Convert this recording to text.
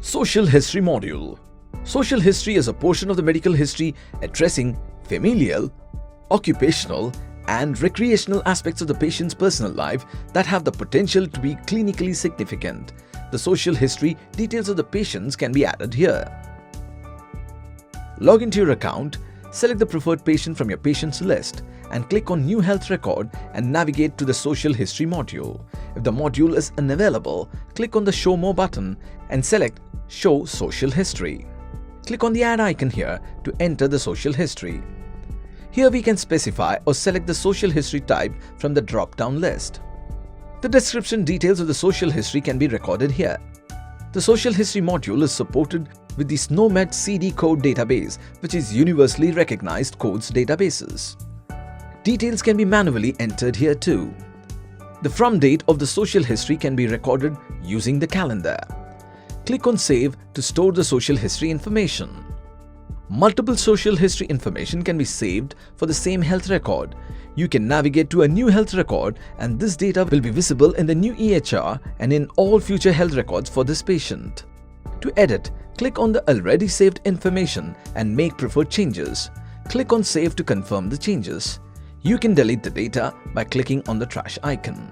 Social History Module. Social history is a portion of the medical history addressing familial, occupational, and recreational aspects of the patient's personal life that have the potential to be clinically significant. The social history details of the patients can be added here. Log into your account, select the preferred patient from your patients list, and click on New Health Record and navigate to the Social History module. If the module is unavailable, click on the Show More button and select Show Social History. Click on the Add icon here to enter the social history. Here we can specify or select the social history type from the drop-down list. The description details of the social history can be recorded here. The social history module is supported with the SNOMED CD code database, which is universally recognized codes databases. Details can be manually entered here too. The from date of the social history can be recorded using the calendar. Click on Save to store the social history information. Multiple social history information can be saved for the same health record. You can navigate to a new health record and this data will be visible in the new EHR and in all future health records for this patient. To edit, click on the already saved information and make preferred changes. Click on Save to confirm the changes. You can delete the data by clicking on the trash icon.